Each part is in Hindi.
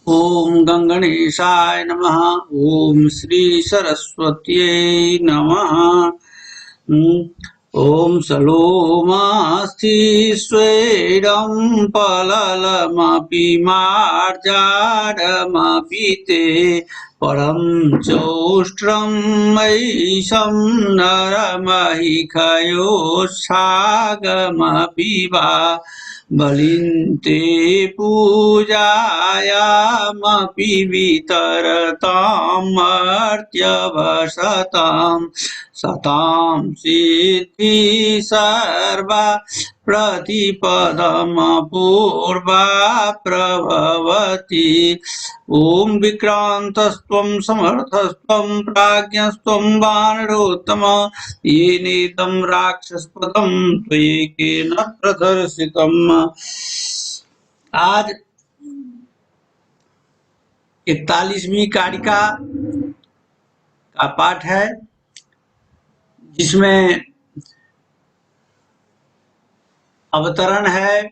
ओम गंगणेशाय नमः। ओम श्री सरस्वत्यै नमः। ओम सलोमास्ति स्वेदं पललमपि मार्जारमपि ते परं चोष्ट्रं मयीशं नरमहिखयोत्सागमपि वा बलिन्ते पूजायामपि वितरतां मर्त्यवसतां सतां सिद्धि सर्वा प्रतिपदमपूर्वा प्रभवति। ओम विक्रांतस्त्वं समर्थस्त्वं प्राज्ञस्त्वं वानरोत्तम येनेदं राक्षसपदं त्वयैकेन प्रदर्शितम्। आज 41वीं कारिका का पाठ है, जिसमें अवतरण है।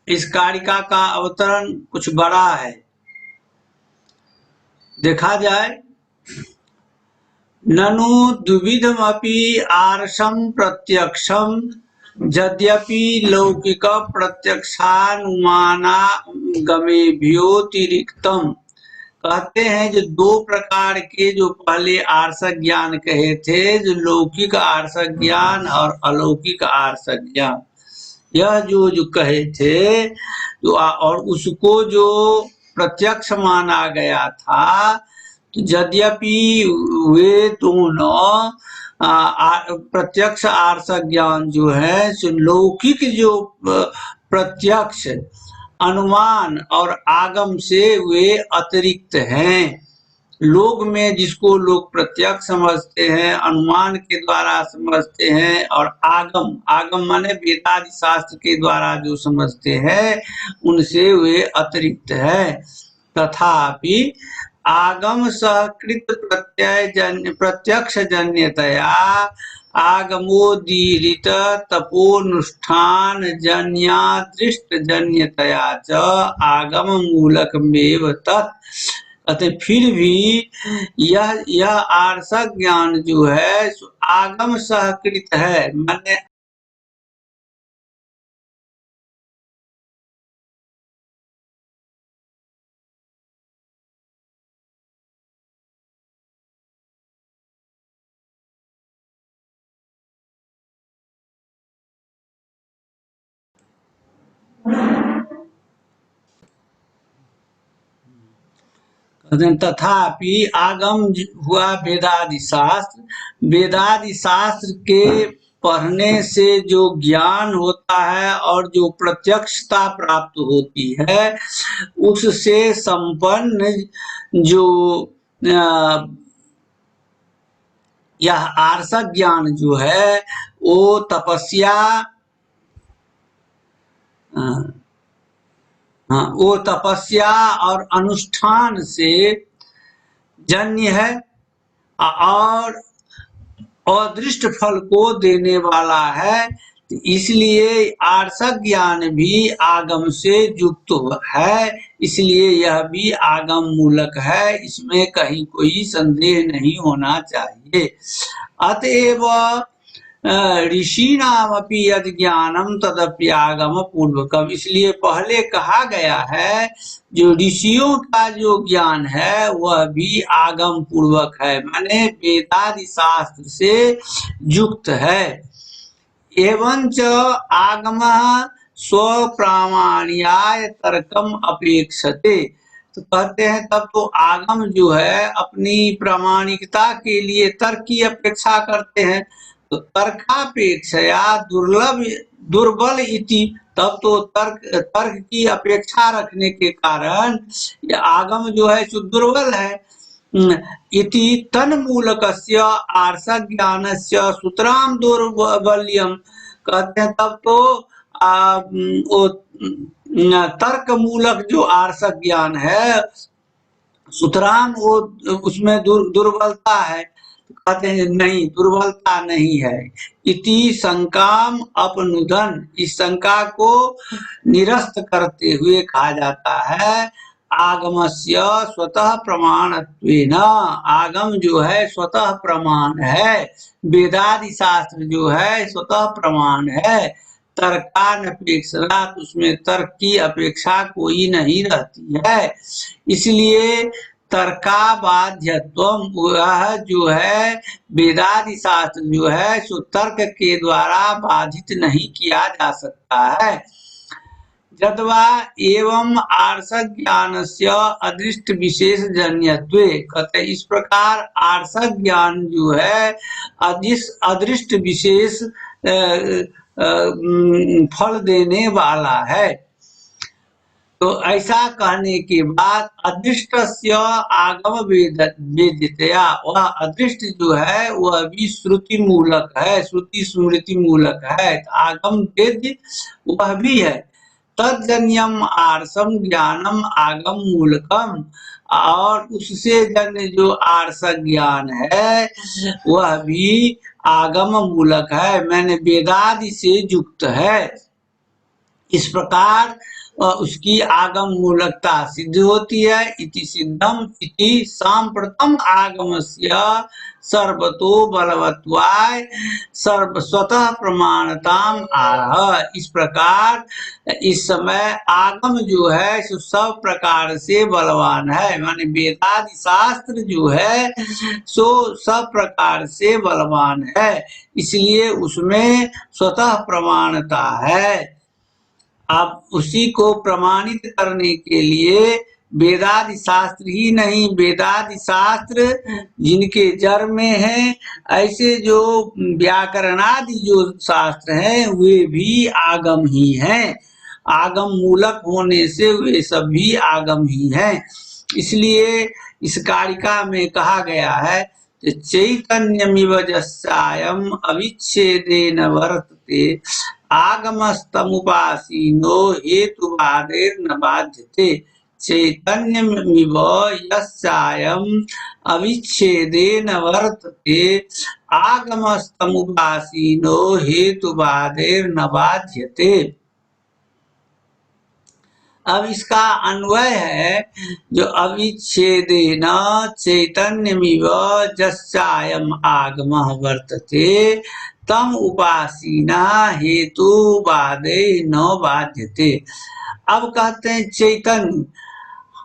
इस कारिका का अवतरण कुछ बड़ा है। देखा जाए, ननु द्विविधमपि आर्षं प्रत्यक्षं यद्यपि लौकिक प्रत्यक्षानुमानागमेभ्योतिरिक्तम्। कहते हैं जो दो प्रकार के जो पहले आर्षक ज्ञान कहे थे, जो लौकिक आर्षक ज्ञान और अलौकिक आर्षक ज्ञान, यह जो कहे थे तो और उसको जो प्रत्यक्ष माना गया था, यद्यपि वे दोनों प्रत्यक्ष आर्षक ज्ञान जो है, लौकिक जो प्रत्यक्ष अनुमान और आगम से वे अतिरिक्त हैं। लोक में जिसको लोग प्रत्यक्ष समझते हैं, अनुमान के द्वारा समझते हैं, और आगम माने वेदादि शास्त्र के द्वारा जो समझते हैं, उनसे वे अतिरिक्त है। तथापि आगम सहकृत प्रत्यक्ष जन्यतया आगमोदीरित तपोनुष्ठान जन्यादृष्ट जन्यतया च आगम मूलकमेव तत्। अतः फिर भी यह आर्षक ज्ञान जो है आगम सहकृत है, माने तथापि आगम हुआ वेदादि शास्त्र। वेदादि शास्त्र के पढ़ने से जो ज्ञान होता है और जो प्रत्यक्षता प्राप्त होती है, उससे संपन्न जो यह आर्षक ज्ञान जो है, वो तपस्या वो तपस्या और अनुष्ठान से जन्य है और अदृष्ट फल को देने वाला है। इसलिए आर्षक ज्ञान भी आगम से युक्त है, इसलिए यह भी आगम मूलक है, इसमें कहीं कोई संदेह नहीं होना चाहिए। अतएव ऋषीणामपि यद ज्ञानम तदप्यागम पूर्वकम। इसलिए पहले कहा गया है जो ऋषियों का जो ज्ञान है वह भी आगम पूर्वक है, माने वेदादि शास्त्र से युक्त है। एवंच आगम स्वप्रामाण्याय तर्कम अपेक्षते। तो कहते हैं तब तो आगम जो है अपनी प्रामाणिकता के लिए तर्क की अपेक्षा करते हैं। तो तर्कापेक्षया दुर्बल इति, तब तो तर्क की अपेक्षा रखने के कारण ये आगम जो है जो दुर्बल है। इति तन्मूलकस्य आर्षक ज्ञानस्य सूत्राम दुर्बल्यम। कहते हैं तब तो वो तर्क मूलक जो आर्षक ज्ञान है, सूत्राम वो उसमें दुर्बलता है। कहते हैं नहीं, दुर्बलता नहीं है। इति शंकाम अपनुदन, इस शंका को निरस्त करते हुए कहा जाता है आगमस्य स्वतः प्रमाणत्वेन, आगम जो है स्वतः प्रमाण है, वेदादि शास्त्र जो है स्वतः प्रमाण है, तर्कान अपेक्षा, उसमें तर्क की अपेक्षा कोई नहीं रहती है। इसलिए तर्का बाध्यत्व, वह जो है वेदादि शास्त्र जो है सो तर्क के द्वारा बाधित नहीं किया जा सकता है। यद्वा एवं आर्षक ज्ञानस्य अदृष्ट विशेष जन्यत्वे, कहते इस प्रकार आर्षक ज्ञान जो है अदृष्ट विशेष फल देने वाला है। तो ऐसा कहने के बाद अदृष्टस्य आगम वेदितया, वह अदृष्ट जो है वह भी श्रुति मूलक है, श्रुति स्मृति मूलक है, आगम वेद्य वह भी है। तज्जन्यम आर्षम ज्ञानम आगम मूलकम, और उससे जन्य जो आर्षक ज्ञान है वह भी आगम मूलक है, मैंने वेदादि से युक्त है। इस प्रकार उसकी आगम मूलकता सिद्ध होती है। इति सिद्धम इति सांप्रतम आगमस्य सर्वतो बलवत्वाय सर्व स्वतः प्रमाणताम आह, इस प्रकार इस समय आगम जो है सो सब प्रकार से बलवान है, माने वेदादि शास्त्र जो है सो सब प्रकार से बलवान है, इसलिए उसमें स्वतः प्रमाणता है। अब उसी को प्रमाणित करने के लिए वेदादि शास्त्र ही नहीं, वेदादि शास्त्र जिनके जड़ में है, ऐसे जो व्याकरणादि जो शास्त्र हैं वे भी आगम ही हैं, आगम मूलक होने से वे सब भी आगम ही हैं। इसलिए इस कारिका में कहा गया है चैतन्यमिव जस्यायम् अविच्छेदेन वर्तते आगमस्तमुपासीनो हेतुवादेर्न बाध्यते, चैतन्यमिव यस्यायम् अविच्छेदेन वर्तते आगमस्तमुपासीनो हेतुवादेर्न बाध्यते। अब इसका अन्वय है जो अविच्छेदेन चैतन्यमिव जस्यायम् आगमः वर्तते तम उपासीना हेतुवादे न बाध्यते। अब कहते हैं चैतन्य,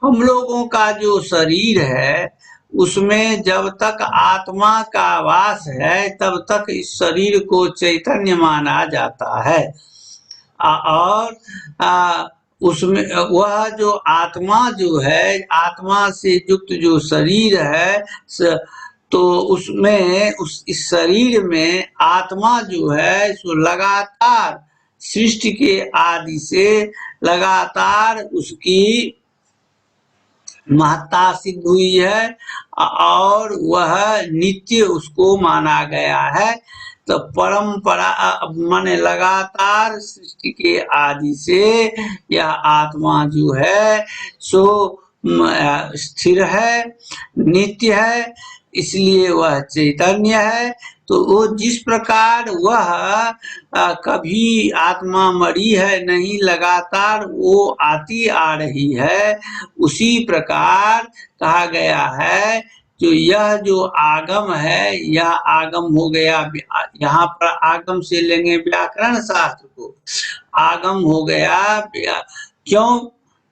हम लोगों का जो शरीर है उसमें जब तक आत्मा का वास है तब तक इस शरीर को चैतन्य माना जाता है, और उसमें वह जो आत्मा जो है, आत्मा से युक्त जो शरीर है तो उसमें इस शरीर में आत्मा जो है सो लगातार सृष्टि के आदि से लगातार उसकी महत्ता सिद्ध हुई है और वह नित्य उसको माना गया है। तो परंपरा माने लगातार सृष्टि के आदि से यह आत्मा जो है सो स्थिर है, नित्य है, इसलिए वह चैतन्य है। तो वो जिस प्रकार वह कभी आत्मा मरी है नहीं, लगातार वो आती आ रही है, उसी प्रकार कहा गया है जो यह जो आगम है यह आगम हो गया। यहाँ पर आगम से लेंगे व्याकरण शास्त्र को, आगम हो गया क्यों,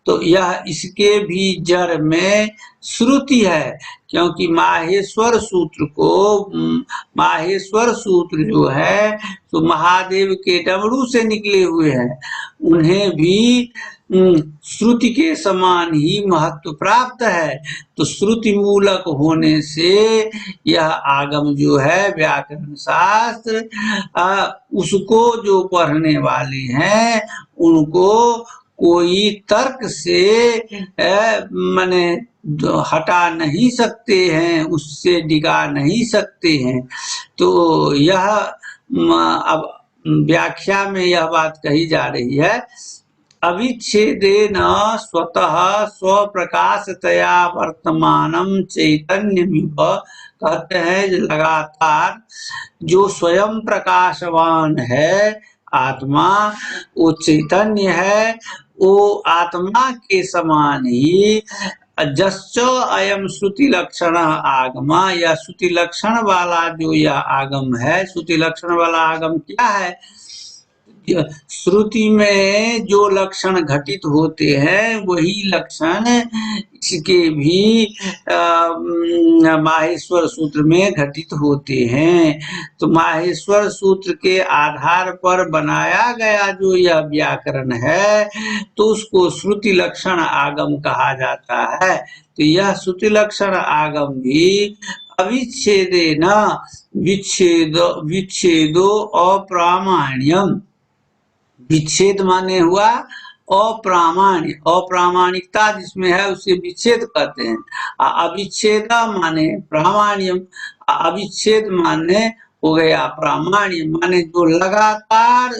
तो यह इसके भी जड़ में श्रुति है, क्योंकि माहेश्वर सूत्र को, माहेश्वर सूत्र जो है तो महादेव के डमरू से निकले हुए हैं, उन्हें भी श्रुति के समान ही महत्व प्राप्त है। तो श्रुति मूलक होने से यह आगम जो है व्याकरण शास्त्र, उसको जो पढ़ने वाले हैं उनको कोई तर्क से माने हटा नहीं सकते हैं, उससे डिगा नहीं सकते हैं। तो यह अब व्याख्या में यह बात कही जा रही है, अविच्छेदेन स्वतः स्वप्रकाशतया वर्तमानं चैतन्यमिव, कहते हैं लगातार जो स्वयं प्रकाशवान है आत्मा, वो चैतन्य है, वो आत्मा के समान ही जश्च अयम श्रुति लक्षण आगम, या श्रुति लक्षण वाला जो यह आगम है, श्रुति लक्षण वाला आगम क्या है? श्रुति में जो लक्षण घटित होते हैं वही लक्षण इसके भी माहेश्वर सूत्र में घटित होते हैं। तो माहेश्वर सूत्र के आधार पर बनाया गया जो यह व्याकरण है तो उसको श्रुति लक्षण आगम कहा जाता है। तो यह श्रुति लक्षण आगम भी अविच्छेदेन विच्छेदो अप्रामाण्यम, विच्छेद माने हुआ अप्रामाण्य, अप्रामाणिकता जिसमें है उसे विच्छेद कहते हैं। अविच्छेद माने प्रामाण्यम, अविच्छेद माने हो गया प्रामाण्य, माने जो लगातार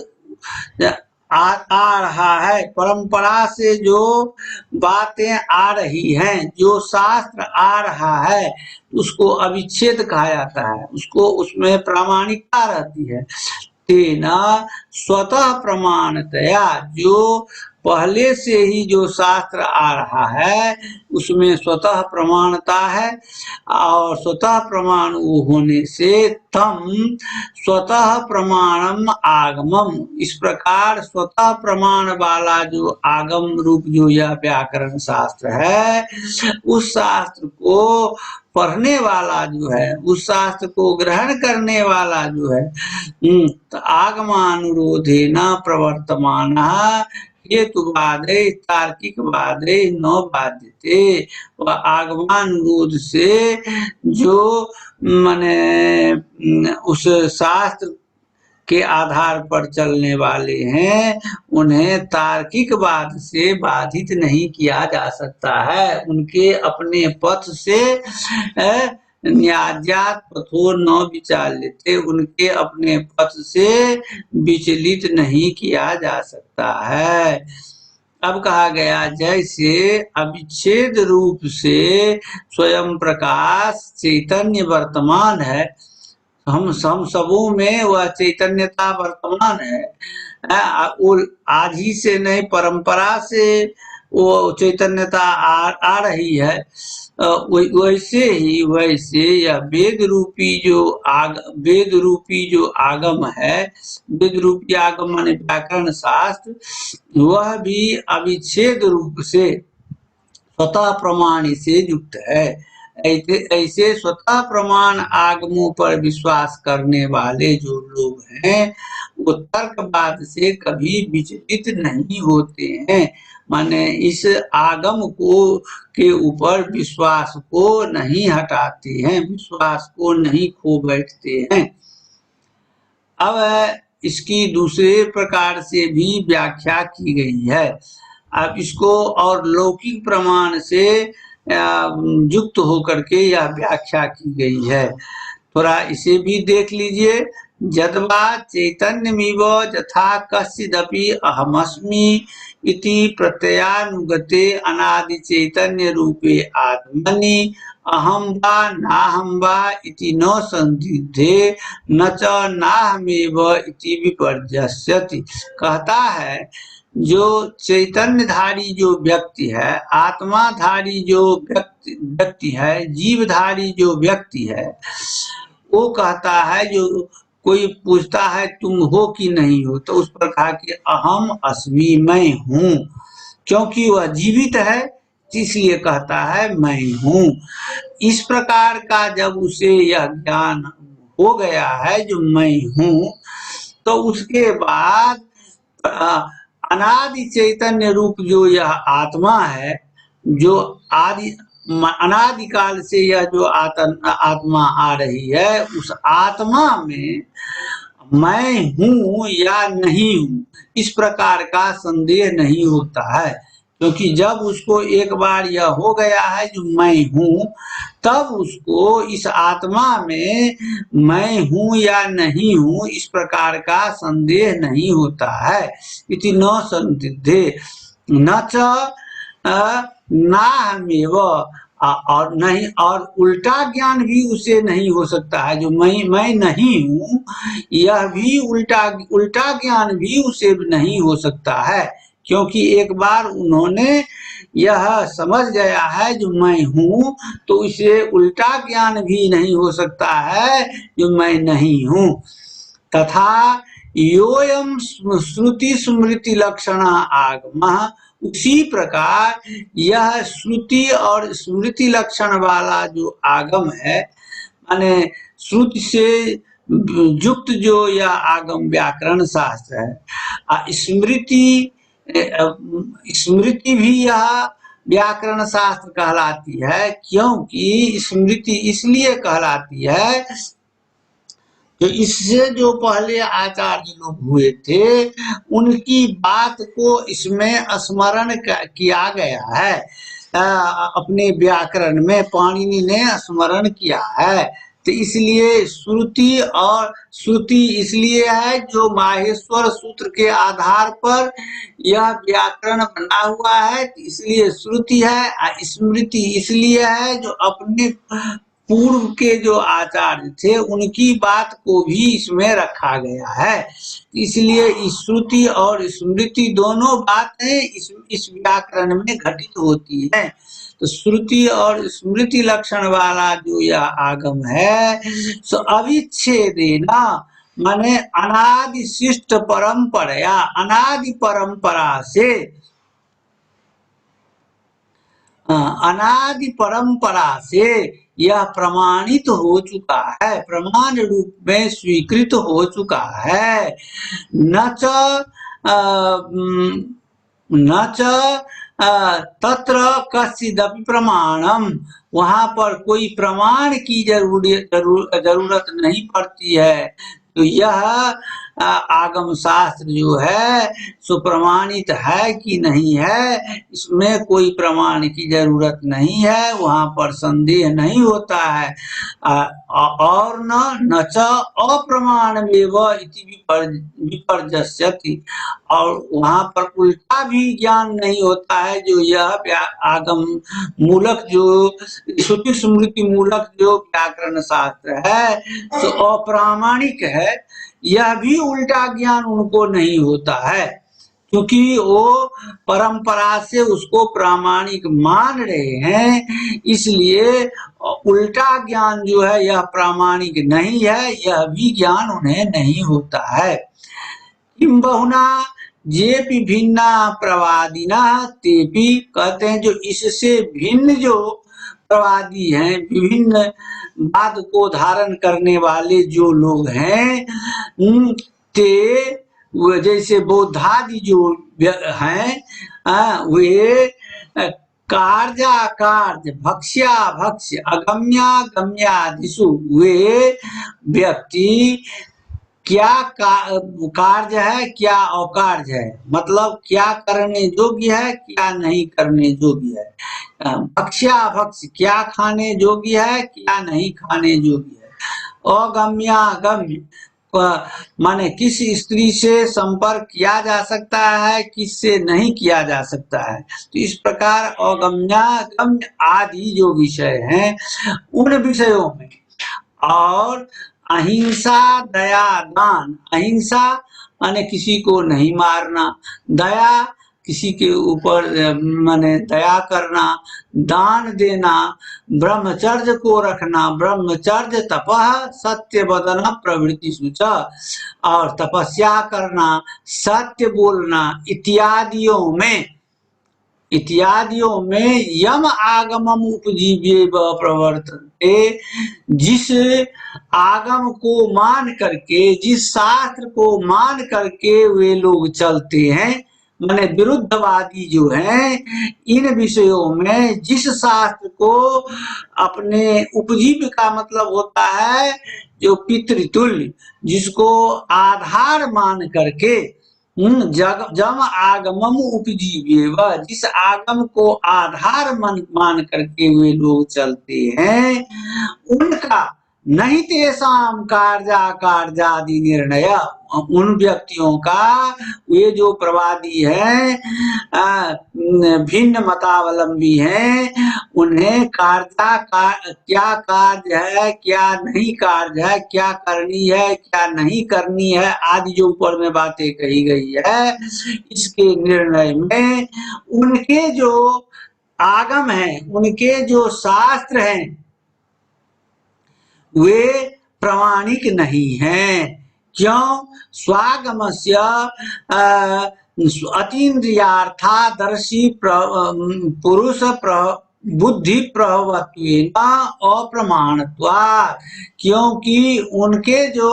आ रहा है, परंपरा से जो बातें आ रही हैं, जो शास्त्र आ रहा है उसको अविच्छेद कहा जाता है, उसको उसमें प्रामाणिकता रहती है। तेना स्वतः प्रमाणतया, जो पहले से ही जो शास्त्र आ रहा है उसमें स्वतः प्रमाणता है, और स्वतः प्रमाण होने से तम स्वतः प्रमाणम आगमम, इस प्रकार स्वतः प्रमाण वाला जो आगम रूप जो यह व्याकरण शास्त्र है, उस शास्त्र को पढ़ने वाला जो है, उस शास्त्र को ग्रहण करने वाला जो है, तो आगमानुरोधे न प्रवर्तमान हेतुवादे तार्किकवादे न बाध्यते, वह आगमानुरोध से जो माने उस शास्त्र के आधार पर चलने वाले हैं उन्हें तार्किकवाद से बाधित नहीं किया जा सकता है, उनके अपने पथ से न्याज्यात पथो न विचाल्यते, उनके अपने पथ से विचलित नहीं किया जा सकता है। अब कहा गया जैसे अविच्छेद रूप से स्वयं प्रकाश चैतन्य वर्तमान है, हम सबों में वह चैतन्यता वर्तमान है, वो आज ही से नहीं परंपरा से वो चैतन्यता आ रही है। वैसे यह वेद रूपी जो आगम है, वेद रूपी आगम माने व्याकरण शास्त्र, वह भी अविच्छेद रूप से स्वतः प्रमाण से युक्त है। ऐसे स्वतः प्रमाण आगमों पर विश्वास करने वाले जो लोग हैं वो तर्कवाद से कभी विचलित नहीं होते हैं, माने इस आगम को के ऊपर विश्वास को नहीं हटाते हैं, विश्वास को नहीं खो बैठते हैं। अब इसकी दूसरे प्रकार से भी व्याख्या की गई है। अब इसको और लौकिक प्रमाण से युक्त होकर के यह व्याख्या की गई है, थोड़ा इसे भी देख लीजिए। यद्वा चैतन्यमिव यथा कश्चिदपि अहमस्मि इति प्रत्ययानुगते अनादि चैतन्य रूपे आत्मनि अहम वा नाहम वा इति न संदिग्धे न च नाहमेव इति विपर्यस्यति। कहता है जो चैतन्यधारी जो व्यक्ति है, आत्माधारी जो व्यक्ति है, जीवधारी जो व्यक्ति है, वो कहता है, जो कोई पूछता है तुम हो कि नहीं हो, तो उस पर कहा कि अहम अस्मि, मैं हूँ, क्योंकि वह जीवित है इसलिए कहता है मैं हूँ। इस प्रकार का जब उसे यह ज्ञान हो गया है जो मैं हूँ, तो उसके बाद अनादि चैतन्य रूप जो यह आत्मा है, जो अनादिकाल से यह जो आत्मा आ रही है, उस आत्मा में मैं हूँ या नहीं हूँ इस प्रकार का संदेह नहीं होता है, क्योंकि जब उसको एक बार यह हो गया है जो मैं हूँ, तब उसको इस आत्मा में मैं हूँ या नहीं हूँ इस प्रकार का संदेह नहीं होता है। इति न संदिग्धे न च नाहमेव, और नहीं, और उल्टा ज्ञान भी उसे नहीं हो सकता है, जो मैं नहीं हूँ, यह भी उल्टा उल्टा ज्ञान भी उसे नहीं हो सकता है, क्योंकि एक बार उन्होंने यह समझ गया है जो मैं हूँ, तो इसे उल्टा ज्ञान भी नहीं हो सकता है जो मैं नहीं हूँ। तथा योयम श्रुति स्मृति लक्षण आगम, उसी प्रकार यह श्रुति और स्मृति लक्षण वाला जो आगम है, माने श्रुति से युक्त जो यह आगम व्याकरण शास्त्र है, स्मृति स्मृति भी यह व्याकरण शास्त्र कहलाती है, क्योंकि स्मृति इसलिए कहलाती है कि इससे जो पहले आचार्य लोग हुए थे उनकी बात को इसमें स्मरण किया गया है, अपने व्याकरण में पाणिनि ने स्मरण किया है। तो इसलिए श्रुति, और श्रुति इसलिए है जो माहेश्वर सूत्र के आधार पर यह व्याकरण बना हुआ है, इसलिए श्रुति है। स्मृति इसलिए है जो अपने पूर्व के जो आचार्य थे उनकी बात को भी इसमें रखा गया है, इसलिए श्रुति और स्मृति दोनों बातें इस व्याकरण में घटित होती हैं। तो श्रुति और स्मृति लक्षण वाला जो यह आगम है सो अविच्छेदेना, माने अनादि शिष्ट परंपरा, अनादि परंपरा से, अनादि परंपरा से यह प्रमाणित हो चुका है, प्रमाण रूप में स्वीकृत हो चुका है। न च तत्र कश्चिदपि प्रमाणम, वहां पर कोई प्रमाण की जरूरत नहीं पड़ती है। तो यह आगम शास्त्र जो है सो प्रमाणित है कि नहीं है, इसमें कोई प्रमाण की जरूरत नहीं है, वहां पर संदेह नहीं होता है। और न च अप्रमाणमेव इति विपर्जस्यति, और वहां पर उल्टा भी ज्ञान नहीं होता है, जो यह आगम मूलक जो श्रुति स्मृति मूलक जो व्याकरण शास्त्र है तो अप्रामाणिक है, यह भी उल्टा ज्ञान उनको नहीं होता है, क्योंकि वो परंपरा से उसको प्रामाणिक मान रहे हैं, इसलिए उल्टा ज्ञान जो है यह प्रामाणिक नहीं है, यह भी ज्ञान उन्हें नहीं होता है। किम बहुना जेपि भिन्ना प्रवादिना तेपि, कहते हैं जो इससे भिन्न जो प्रवादी हैं, विभिन्न वाद को धारण करने वाले जो लोग हैं, ते जैसे बौद्धादि जो हैं वे कार्याकार्य भक्ष्या भक्ष्य अगम्यागम्यादिषु, वे व्यक्ति क्या कार्य है क्या अकार्य है, मतलब क्या करने योग्य है क्या नहीं करने योग्य है, भक्ष्या भक्ष्य क्या खाने योग्य है क्या नहीं खाने योग्य है, अगम्यागम्य माने किस स्त्री से संपर्क किया जा सकता है किससे नहीं किया जा सकता है। तो इस प्रकार अगम्यागम्य आदि जो विषय हैं उन विषयों में, और अहिंसा दया दान, अहिंसा माने किसी को नहीं मारना, दया किसी के ऊपर माने दया करना, दान देना, ब्रह्मचर्य को रखना, ब्रह्मचर्य तपः सत्य वदन प्रवृत्ति सूच, और तपस्या करना, सत्य बोलना, इत्यादियों में यम आगमम उपजीव्य प्रवर्तते, जिस आगम को मान करके, जिस शास्त्र को मान करके वे लोग चलते हैं, माने विरुद्धवादी जो हैं, इन विषयों में जिस शास्त्र को अपने उपजीव्य का मतलब होता है जो पितृतुल्य, जिसको आधार मान करके, जम आगमम उपजीव्य, जिस आगम को आधार मान करके वे लोग चलते हैं, उनका नहीं तेषाम कार्यादि निर्णय, उन व्यक्तियों का, वे जो प्रवादी हैं, भिन्न मतावलंबी हैं, उन्हें क्या कार्य है, क्या नहीं कार्य है, क्या करनी है, क्या नहीं करनी है आदि जो ऊपर में बातें कही गई है, इसके निर्णय में उनके जो आगम हैं, उनके जो शास्त्र हैं, वे प्रामाणिक नहीं हैं। क्यों? स्वागमस्य अतीन्द्रियार्थादर्शी पुरुष बुद्धि प्रभवत्वेन अप्रमाणत्वात्, क्योंकि उनके जो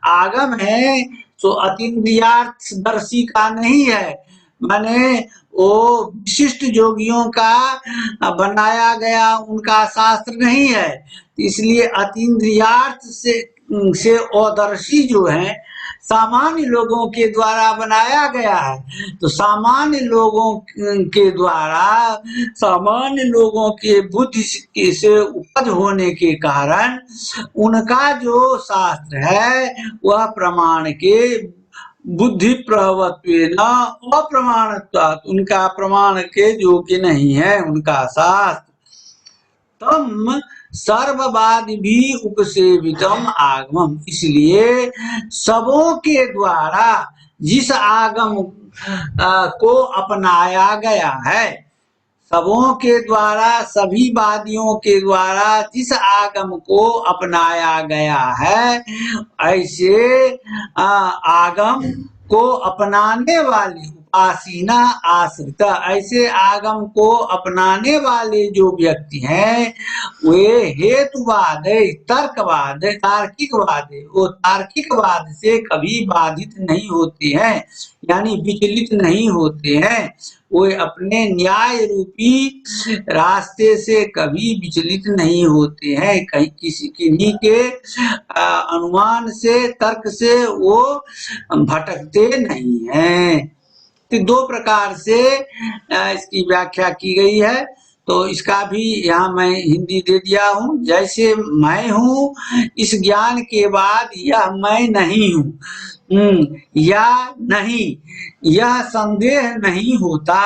आगम है सो अतीन्द्रियार्थदर्शी का नहीं है, माने वो विशिष्ट योगियों का बनाया गया उनका शास्त्र नहीं है, इसलिए अतीन्द्रियार्थ से अदर्शी जो है सामान्य लोगों के द्वारा बनाया गया है। तो सामान्य लोगों के द्वारा, सामान्य लोगों के बुद्धि से उपज होने के कारण उनका जो शास्त्र है वह प्रमाण के बुद्धि प्रभवत्वेन अप्रमाणत्वात्, उनका प्रमाण के योग्य नहीं है उनका शास्त्र। तम सर्ववाद भी उपसेवितम आगमम, इसलिए सबों के द्वारा जिस आगम को अपनाया गया है, सबों के द्वारा, सभी वादियों के द्वारा जिस आगम को अपनाया गया है, ऐसे आगम को अपनाने वाली उपासीना आश्रित, ऐसे आगम को अपनाने वाले जो व्यक्ति हैं वे हेतुवाद, तर्कवाद, तार्किकवाद, वो तार्किकवाद से कभी बाधित नहीं होते हैं, यानी विचलित नहीं होते हैं। वे अपने न्याय रूपी रास्ते से कभी विचलित नहीं होते हैं, कहीं किन्हीं के अनुमान से, तर्क से वो भटकते नहीं हैं। तो दो प्रकार से इसकी व्याख्या की गई है, तो इसका भी यहाँ मैं हिंदी दे दिया हूँ। जैसे मैं हूँ, इस ज्ञान के बाद यह मैं नहीं हूँ या नहीं, यह संदेह नहीं होता,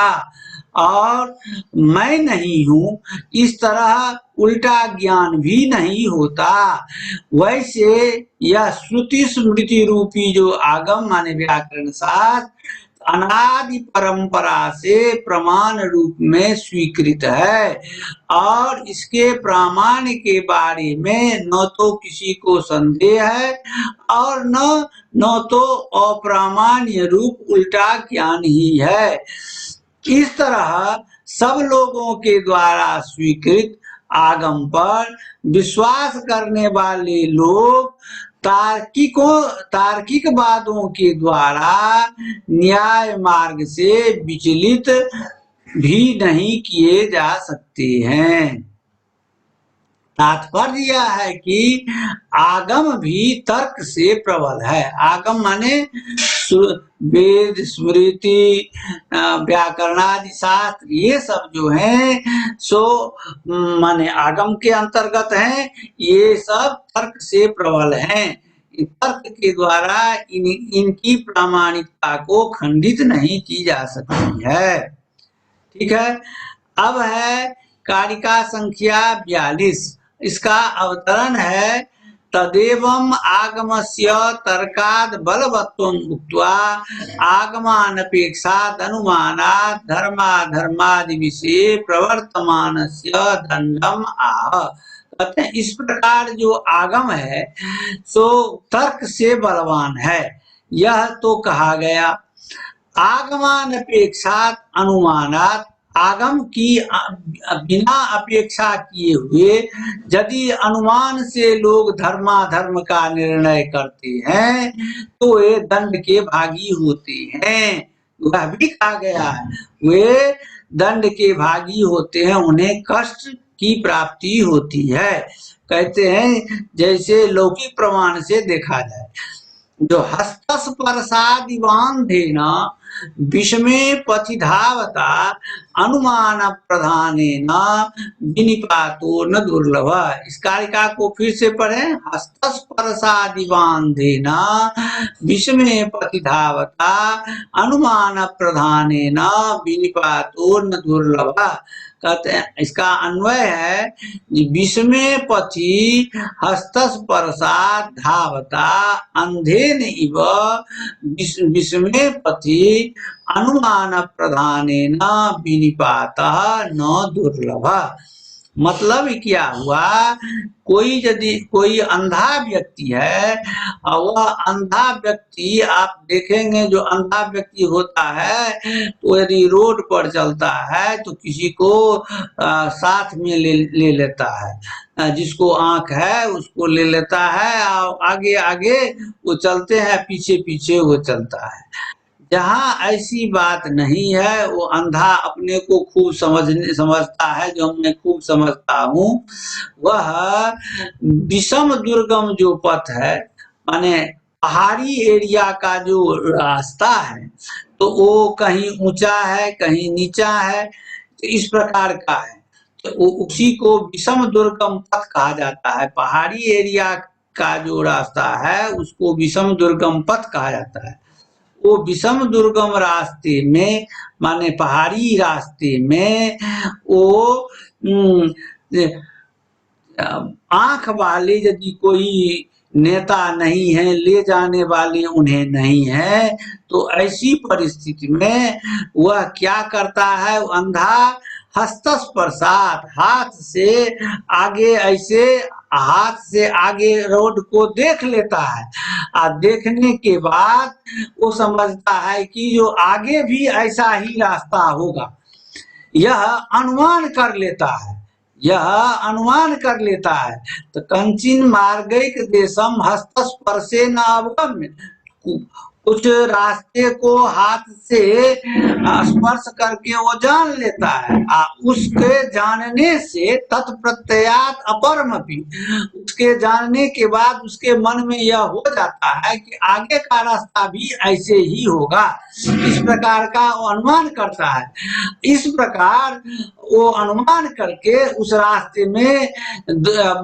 और मैं नहीं हूँ इस तरह उल्टा ज्ञान भी नहीं होता। वैसे यह श्रुति स्मृति रूपी जो आगम माने व्याकरण शास्त्र अनादि परंपरा से प्रमाण रूप में स्वीकृत है, और इसके प्रामाण्य के बारे में न तो किसी को संदेह है और न तो अप्रामाण्य रूप उल्टा ज्ञान ही है। इस तरह सब लोगों के द्वारा स्वीकृत आगम पर विश्वास करने वाले लोग तार्किकवादों के द्वारा न्याय मार्ग से विचलित भी नहीं किए जा सकते हैं। तात्पर्य यह है कि आगम भी तर्क से प्रबल है। आगम माने वेद, स्मृति, व्याकरणादि शास्त्र, ये सब जो हैं सो माने आगम के अंतर्गत हैं। ये सब तर्क से प्रबल हैं। तर्क के द्वारा इनकी प्रामाणिकता को खंडित नहीं की जा सकती है। ठीक है। अब है कारिका संख्या 42। इसका अवतरण है तदेवं आगमस्य तर्काद बलवत्वं उक्त्वा आगमानपेक्षात् अनुमानात् धर्माधर्मादि विषये प्रवर्तमानस्य दंडम आह। कहते हैं इस प्रकार जो आगम है सो तर्क से बलवान है, यह तो कहा गया। आगमानपेक्षात् अनुमानात्, आगम की बिना अपेक्षा किए हुए यदि अनुमान से लोग धर्माधर्म का निर्णय करते हैं तो वे दंड के भागी होते हैं। वह भी कहा गया है, वे दंड के भागी होते हैं, उन्हें कष्ट की प्राप्ति होती है। कहते हैं जैसे लौकिक प्रमाण से देखा जाए, जो हस्तस्पर्शादिवान देना विषमे पथि धावता अनुमान प्रधानेन विनिपातो न दुर्लभ। इस कारिका को फिर से पढ़ें। हस्तस्पर्शादिबांधेन विषमे प्रतिधावता अनुमान प्रधानेन विनिपातो न दुर्लभ। कहते हैं इसका अन्वय है विषमे पथि हस्तस्पर्शात् धावता अंधेन इव विषमे पथि अनुमान प्रधानेन विनिपातः न दुर्लभ। मतलब क्या हुआ, कोई अंधा व्यक्ति है और वह अंधा व्यक्ति, आप देखेंगे जो अंधा व्यक्ति होता है तो यदि रोड पर चलता है तो किसी को साथ में ले लेता है, जिसको आंख है उसको ले लेता है और आगे आगे वो चलते हैं, पीछे पीछे वो चलता है। जहाँ ऐसी बात नहीं है, वो अंधा अपने को खूब समझता है, जो मैं खूब समझता हूँ। वह विषम दुर्गम जो पथ है, माने पहाड़ी एरिया का जो रास्ता है, तो वो कहीं ऊंचा है कहीं नीचा है, तो इस प्रकार का है, तो उसी को विषम दुर्गम पथ कहा जाता है। पहाड़ी एरिया का जो रास्ता है उसको विषम दुर्गम पथ कहा जाता है। वो विषम दुर्गम रास्ते में, माने पहाड़ी रास्ते में, वो आंख वाले यदि कोई नेता नहीं है, ले जाने वाले उन्हें नहीं है, तो ऐसी परिस्थिति में वह क्या करता है, अंधा हस्तस्पर्शात, हाथ से आगे, ऐसे हाथ से आगे रोड को देख लेता है और देखने के बाद वो समझता है कि जो आगे भी ऐसा ही रास्ता होगा, यह अनुमान कर लेता है, यह अनुमान कर लेता है। तो कंचिन मार्गैक देशम हस्तस्पर्शेन अवगम्य, कुछ रास्ते को हाथ से स्पर्श करके वो जान लेता है, उसके जानने से तत्प्रत्ययात अपरमपि, उसके जानने के बाद उसके मन में यह हो जाता है कि आगे का रास्ता भी ऐसे ही होगा, इस प्रकार का वो अनुमान करता है। इस प्रकार वो अनुमान करके उस रास्ते में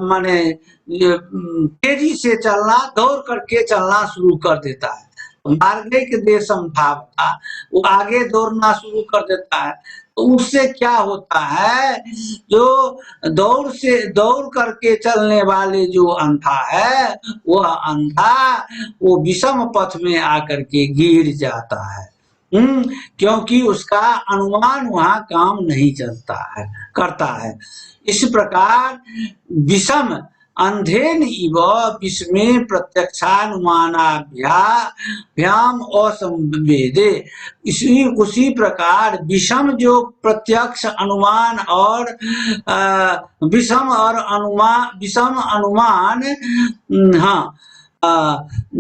माने तेजी से चलना, दौड़ करके चलना शुरू कर देता है। मार्गैक देशम धावता, वो आगे दौड़ना शुरू कर देता है। तो उससे क्या होता है, जो दौड़ करके चलने वाले जो अंधा है, वह अंधा वो विषम पथ में आकर के गिर जाता है, क्योंकि उसका अनुमान वहां काम नहीं करता है। इस प्रकार विषम अंधेन इव विषमे प्रत्यक्षानुमानाभ्याम असंवेदे, उसी प्रकार विषम जो प्रत्यक्ष अनुमान और विषम अनुमान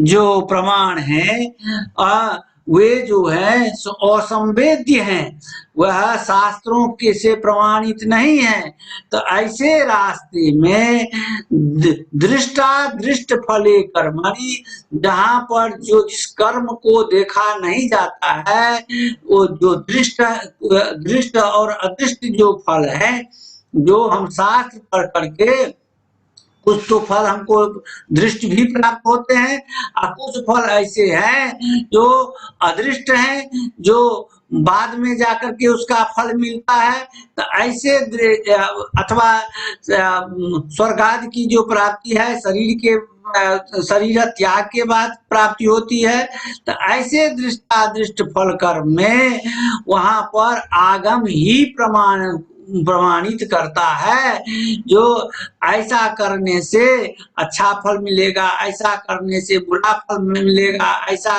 जो प्रमाण है वे जो है असंवेद्य हैं, वह शास्त्रों के से प्रमाणित नहीं है। तो ऐसे रास्ते में दृष्ट फले कर्मणि, जहाँ पर जो जिस कर्म को देखा नहीं जाता है, वो जो दृष्ट और अदृष्ट जो फल है, जो हम शास्त्र पढ़ करके कुछ तो फल हमको दृष्टि भी प्राप्त होते हैं और कुछ फल ऐसे हैं जो अदृष्ट हैं, जो बाद में जाकर के उसका फल मिलता है। तो ऐसे अथवा स्वर्ग आदि की जो प्राप्ति है, शरीर त्याग के बाद प्राप्ति होती है। तो ऐसे दृष्टादृष्ट फल कर्म में वहां पर आगम ही प्रमाणित करता है, जो ऐसा करने से अच्छा फल मिलेगा, ऐसा करने से बुरा फल मिलेगा, ऐसा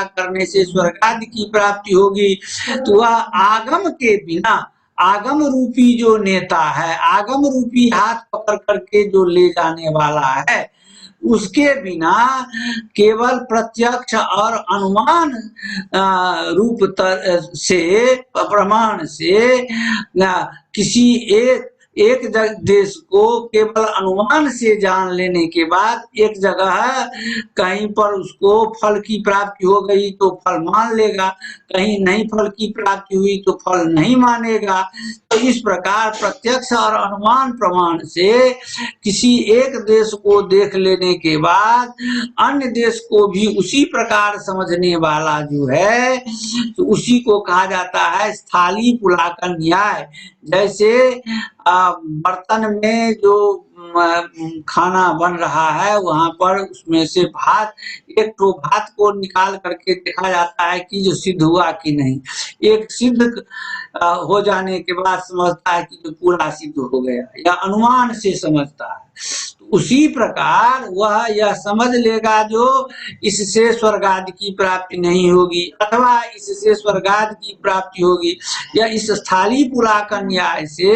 करने से स्वर्ग आदि की प्राप्ति होगी। तो वह आगम के बिना, आगम रूपी जो नेता है, आगम रूपी हाथ पकड़ करके जो ले जाने वाला है, उसके बिना केवल प्रत्यक्ष और अनुमान रूप से, प्रमाण से किसी एक देश को केवल अनुमान से जान लेने के बाद एक जगह कहीं पर उसको फल की प्राप्ति हो गई तो फल मान लेगा, कहीं नहीं फल की प्राप्ति हुई तो फल नहीं मानेगा। तो इस प्रकार प्रत्यक्ष और अनुमान प्रमाण से किसी एक देश को देख लेने के बाद अन्य देश को भी उसी प्रकार समझने वाला जो है तो उसी को कहा जाता है स्थाली पुलाकन न्याय। जैसे बर्तन में जो खाना बन रहा है वहां पर उसमें से भात, एक तो भात को निकाल करके देखा जाता है कि जो सिद्ध हुआ कि नहीं, एक सिद्ध हो जाने के बाद समझता है कि जो पूरा सिद्ध हो गया, या अनुमान से समझता है। उसी प्रकार वह यह समझ लेगा जो इससे स्वर्ग आदि की प्राप्ति नहीं होगी अथवा इससे स्वर्ग आदि की प्राप्ति होगी, या इस स्थाली पुलाकन न्याय से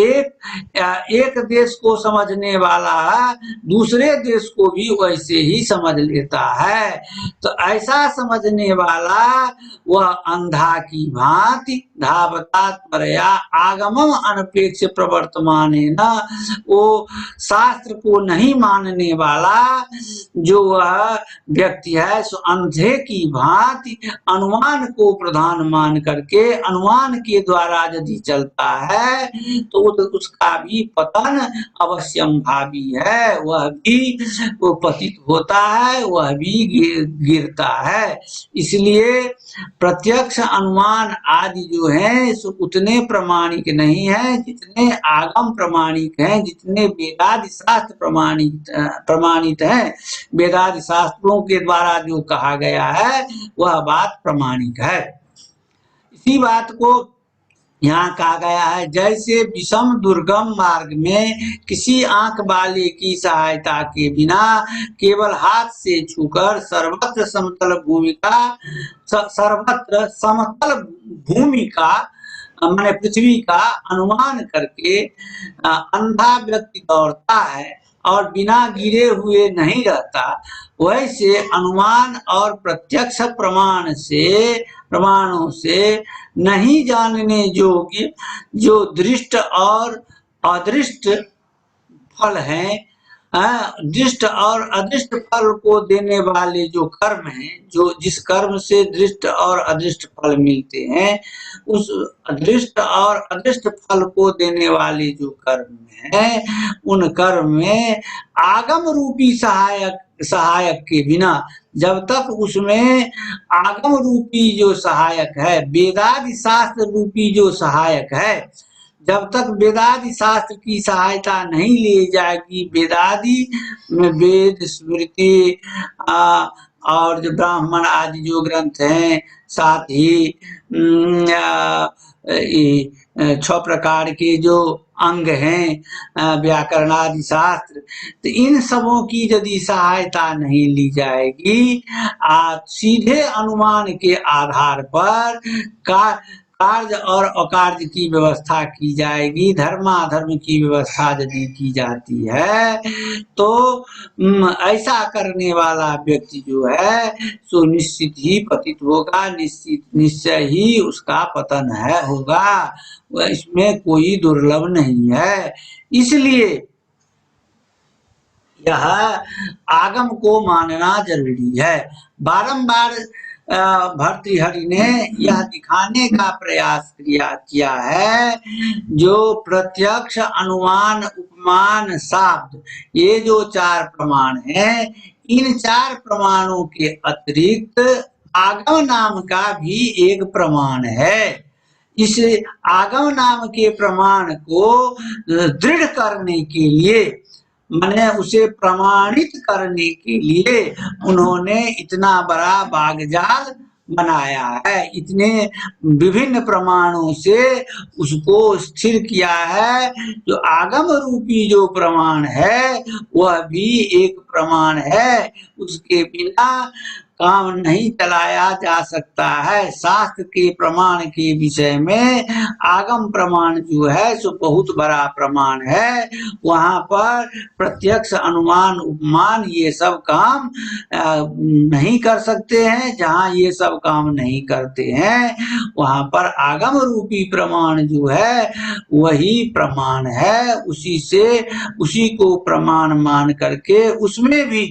एक देश को समझने वाला दूसरे देश को भी वैसे ही समझ लेता है। तो ऐसा समझने वाला वह अंधा की भांति धावतात परया आगमम अनपेक्ष प्रवर्तमानेन, वो शास्त्र को नहीं मानने वाला जो वह व्यक्ति है सो अंधे की भांति अनुमान को प्रधान मान करके अनुमान के द्वारा यदि चलता है तो उसका भी पतन अवश्यम भावी है, वह भी वो पतित होता है, वह भी गिरता है। इसलिए प्रत्यक्ष अनुमान आदि जो है सो उतने प्रमाणिक नहीं है जितने आगम प्रमाणिक हैं, जितने वेदादि शास्त्र प्रमाणित हैं। वेदादि शास्त्रों के द्वारा जो कहा गया है वह बात प्रमाणिक है। इसी बात को यहाँ कहा गया है, जैसे विषम दुर्गम मार्ग में किसी आंख वाले की सहायता के बिना केवल हाथ से छूकर सर्वत्र समतल भूमि का माने पृथ्वी का अनुमान करके अंधा व्यक्ति दौड़ता है और बिना गिरे हुए नहीं रहता, वैसे अनुमान और प्रत्यक्ष प्रमाणों से नहीं जानने योग्य जो दृष्ट और अदृष्ट फल हैं, दृष्ट और अदृष्ट फल को देने वाले जो कर्म हैं, जो जिस कर्म से दृष्ट और अदृष्ट फल मिलते हैं, उस दृष्ट और अदृष्ट फल को देने वाले जो कर्म हैं, उन कर्म में आगम रूपी सहायक के बिना, जब तक उसमें आगम रूपी जो सहायक है, वेदादि शास्त्र रूपी जो सहायक है, जब तक वेदादि शास्त्र की सहायता नहीं ली जाएगी, वेदादि में वेद स्मृति और जो ब्राह्मण आदि जो ग्रंथ हैं, साथ ही 6 प्रकार के जो अंग हैं व्याकरण आदि शास्त्र, तो इन सबों की यदि सहायता नहीं ली जाएगी, सीधे अनुमान के आधार पर कार्य और अकार्य की व्यवस्था की जाएगी, धर्माधर्म की व्यवस्था यदि की जाती है, तो ऐसा करने वाला व्यक्ति जो है सो निश्चित ही पतित होगा, निश्चय ही उसका पतन होगा, इसमें कोई दुर्लभ नहीं है। इसलिए यह आगम को मानना जरूरी है। बारंबार भर्तृहरि ने यह दिखाने का प्रयास किया है, जो प्रत्यक्ष अनुमान उपमान शाब्द, ये जो 4 प्रमाण हैं, इन 4 प्रमाणों के अतिरिक्त आगम नाम का भी एक प्रमाण है। इस आगम नाम के प्रमाण को दृढ़ करने के लिए, मैंने उसे प्रमाणित करने के लिए उन्होंने इतना बड़ा बागजाल बनाया है, इतने विभिन्न प्रमाणों से उसको स्थिर किया है। जो आगम रूपी जो प्रमाण है वह भी एक प्रमाण है, उसके बिना काम नहीं चलाया जा सकता है। शास्त्र के प्रमाण के विषय में आगम प्रमाण जो है सो बहुत बड़ा प्रमाण है। वहां पर प्रत्यक्ष अनुमान उपमान ये सब काम नहीं कर सकते हैं। जहां ये सब काम नहीं करते हैं वहां पर आगम रूपी प्रमाण जो है वही प्रमाण है। उसी को प्रमाण मान करके उसमें भी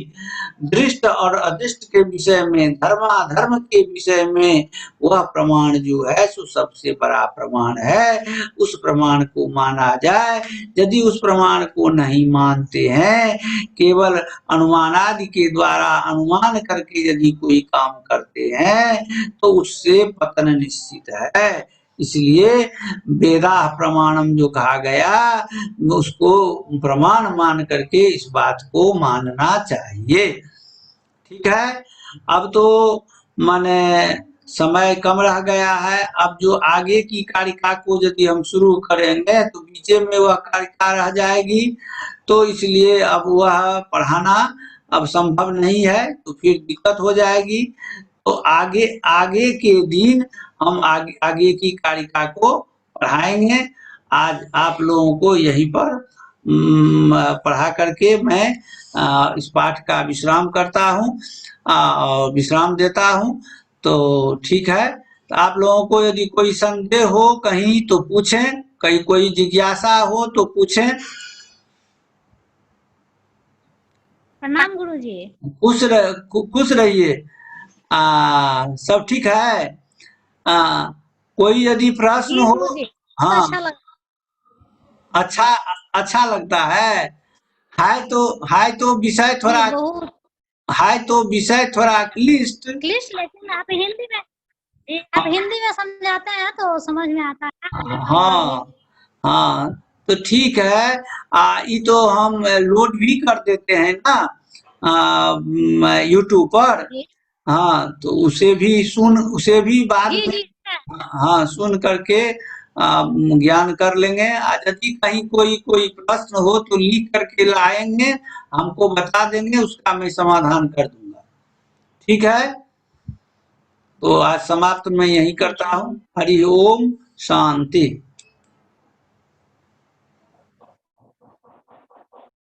दृष्ट और अदृष्ट के विषय में, धर्माधर्म के विषय में वह प्रमाण जो है सो सबसे बड़ा प्रमाण है। उस प्रमाण को माना जाए। यदि उस प्रमाण को नहीं मानते हैं, केवल अनुमानादि के द्वारा अनुमान करके यदि कोई काम करते हैं तो उससे पतन निश्चित है। इसलिए वेदा प्रमाणम जो कहा गया उसको प्रमाण मान करके इस बात को मानना चाहिए। ठीक है। अब तो माने समय कम रह गया है। अब जो आगे की कारिका को यदि हम शुरू करेंगे तो बीचे में वह कारिका रह जाएगी, तो इसलिए अब वह पढ़ाना अब संभव नहीं है, तो फिर दिक्कत हो जाएगी। तो आगे आगे के दिन हम आगे की कारिका को पढ़ाएंगे। आज आप लोगों को यहीं पर पढ़ा करके मैं इस पाठ का विश्राम करता हूँ और विश्राम देता हूँ। तो ठीक है। तो आप लोगों को यदि कोई संदेह हो कहीं तो पूछें, कहीं कोई जिज्ञासा हो तो पूछें। प्रणाम गुरुजी। खुश रहिए। सब ठीक है। कोई यदि प्रश्न हो। हाँ, अच्छा लगता है तो विषय थोड़ा क्लिष्ट, लेकिन आप हिंदी में समझाते हैं तो समझ में आता है। हाँ तो ठीक है। ये तो हम लोड भी कर देते हैं ना यूट्यूब पर। हाँ तो उसे भी बाद में हाँ सुन करके ज्ञान कर लेंगे। यदि कहीं कोई प्रश्न हो तो लिख करके लाएंगे, हमको बता देंगे, उसका मैं समाधान कर दूंगा। ठीक है। तो आज समाप्त मैं यही करता हूँ। हरि ओम, शांति।